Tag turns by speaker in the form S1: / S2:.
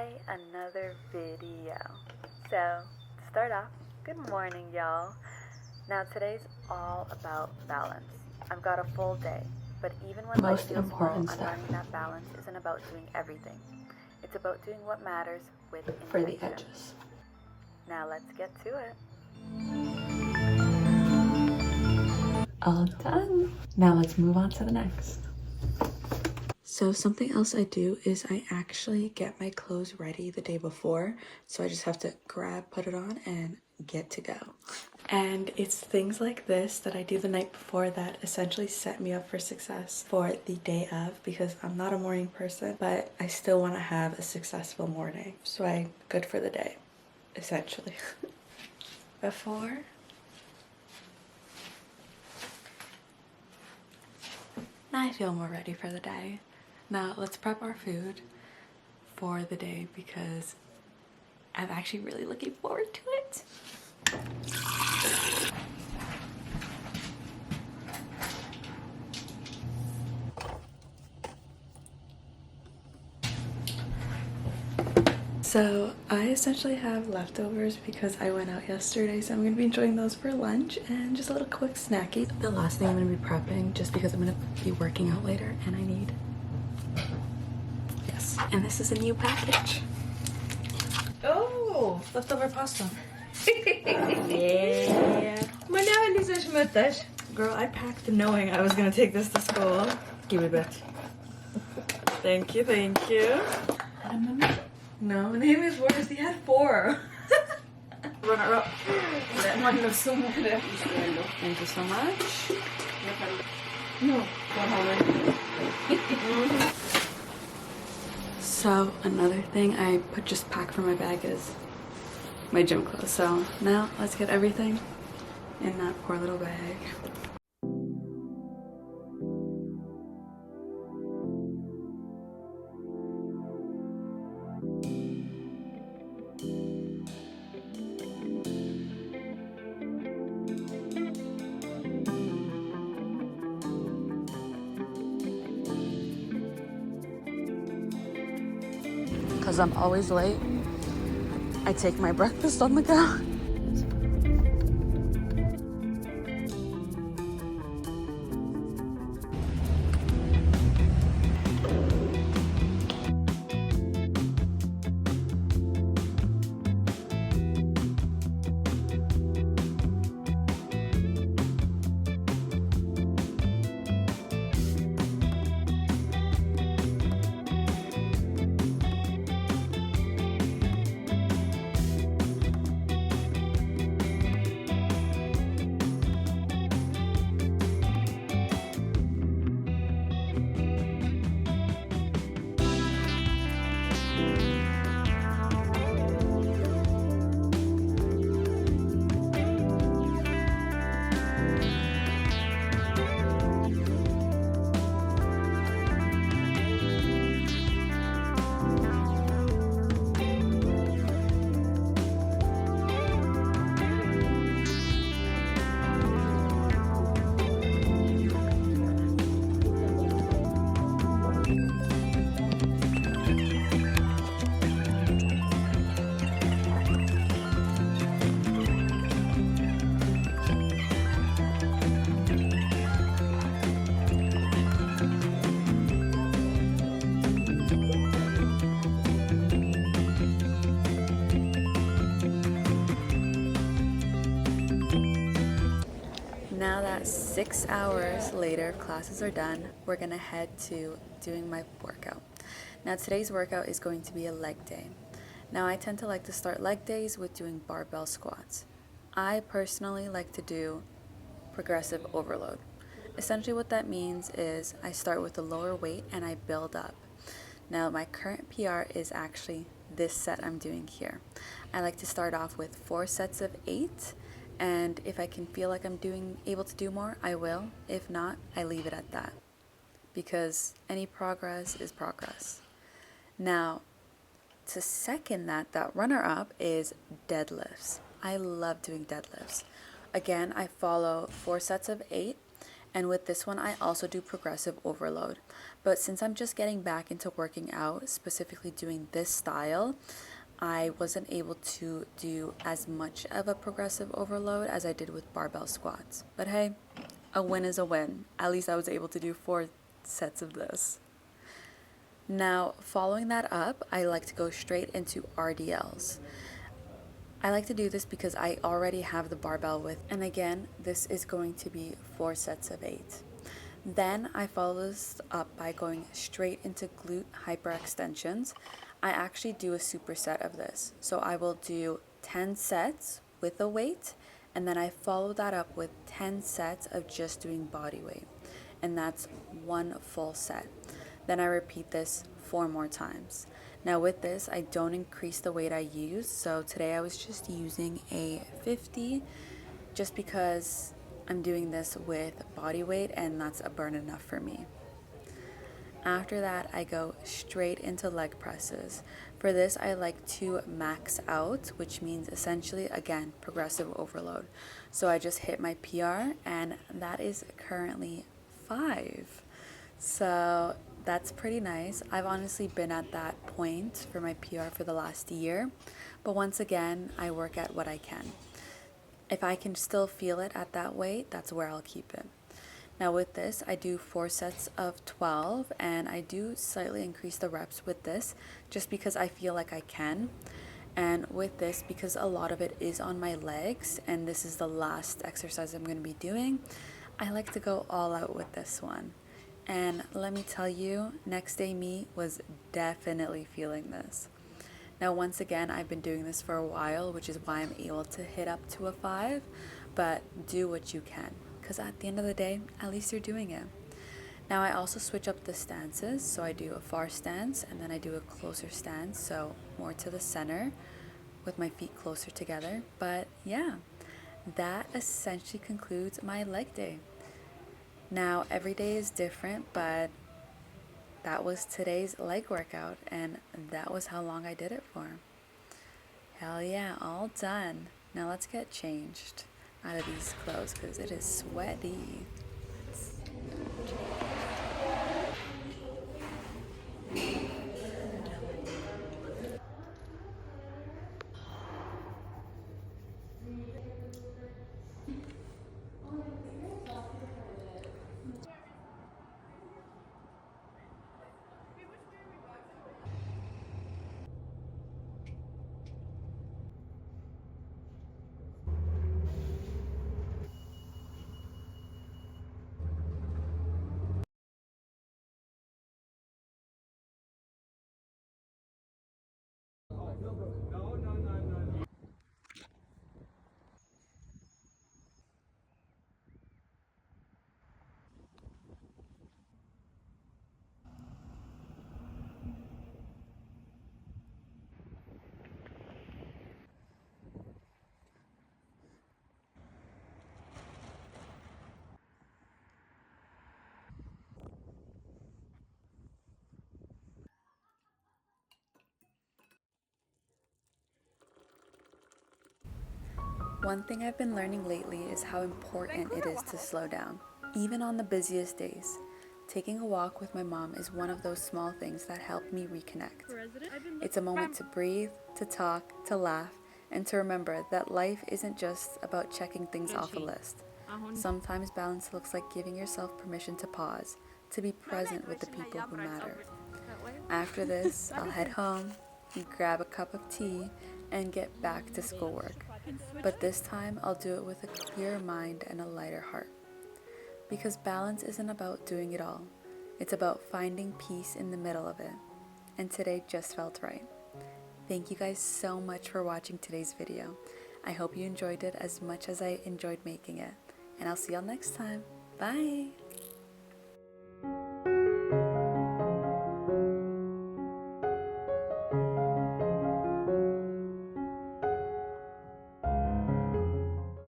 S1: try another video. So, to start off, good morning, y'all. Now, today's all about balance. I've got a full day, but even when life feels full, I'm learning that balance isn't about doing everything. It's about doing what matters with intention.
S2: For the edges.
S1: Now, let's get to it.
S2: All done. Now let's move on to the next. So something else I do is I actually get my clothes ready the day before. So I just have to grab, put it on, and get to go. And it's things like this that I do the night before that essentially set me up for success for the day of, because I'm not a morning person, but I still want to have a successful morning. So I'm good for the day, essentially. Before. Now I feel more ready for the day. Now let's prep our food for the day because I'm actually really looking forward to it. So I essentially have leftovers because I went out yesterday, so I'm going to be enjoying those for lunch and just a little quick snacky. The last thing I'm going to be prepping, just because I'm going to be working out later and I need... Yes, and this is a new package.
S3: Oh, leftover pasta.
S2: Yeah.
S3: Maar nou in deze smutters.
S2: Girl, I packed knowing I was going to take this to school.
S3: Give it back.
S2: Thank you, thank you. No, name is worse. He had 4. Runner up.
S3: Man was zo moeilijk.
S2: Thank you so much.
S3: No,
S2: So another thing I just packed for my bag is my gym clothes. So now let's get everything in that poor little bag. Because I'm always late, I take my breakfast on the go. Now that 6 hours later, classes are done, we're gonna head to doing my workout. Now today's workout is going to be a leg day. Now I tend to like to start leg days with doing barbell squats. I personally like to do progressive overload. Essentially what that means is I start with a lower weight and I build up. Now my current PR is actually this set I'm doing here. I like to start off with 4 sets of 8. And if I can feel like I'm able to do more, I will. If not, I leave it at that. Because any progress is progress. Now, to second that runner-up is deadlifts. I love doing deadlifts. Again, I follow 4 sets of 8. And with this one, I also do progressive overload. But since I'm just getting back into working out, specifically doing this style, I wasn't able to do as much of a progressive overload as I did with barbell squats. But hey, a win is a win. At least I was able to do 4 sets of this. Now, following that up, I like to go straight into RDLs. I like to do this because I already have the barbell with, and again, this is going to be 4 sets of 8. Then I follow this up by going straight into glute hyperextensions. I actually do a superset of this. So I will do 10 sets with a weight, and then I follow that up with 10 sets of just doing body weight. And that's 1 full set. Then I repeat this 4 more times. Now with this, I don't increase the weight I use. So today I was just using a 50 just because I'm doing this with body weight and that's a burn enough for me. After that, I go straight into leg presses. For this, I like to max out, which means essentially, again, progressive overload. So I just hit my PR and that is currently 5. So that's pretty nice. I've honestly been at that point for my PR for the last year, but once again, I work at what I can. If I can still feel it at that weight, that's where I'll keep it. Now with this, I do 4 sets of 12 and I do slightly increase the reps with this just because I feel like I can. And with this, because a lot of it is on my legs and this is the last exercise I'm going to be doing, I like to go all out with this one. And let me tell you, next day me was definitely feeling this. Now once again, I've been doing this for a while, which is why I'm able to hit up to a 5, but do what you can, because at the end of the day, at least you're doing it. Now I also switch up the stances, so I do a far stance and then I do a closer stance, so more to the center with my feet closer together. But yeah, that essentially concludes my leg day. Now every day is different, but that was today's leg workout and that was how long I did it for. Hell yeah, all done. Now let's get changed out of these clothes because it is sweaty. One thing I've been learning lately is how important it is to slow down, even on the busiest days. Taking a walk with my mom is one of those small things that help me reconnect. It's a moment to breathe, to talk, to laugh, and to remember that life isn't just about checking things off a list. Sometimes balance looks like giving yourself permission to pause, to be present with the people who matter. After this, I'll head home, grab a cup of tea, and get back to schoolwork. But this time, I'll do it with a clear mind and a lighter heart. Because balance isn't about doing it all. It's about finding peace in the middle of it. And today just felt right. Thank you guys so much for watching today's video. I hope you enjoyed it as much as I enjoyed making it. And I'll see y'all next time. Bye!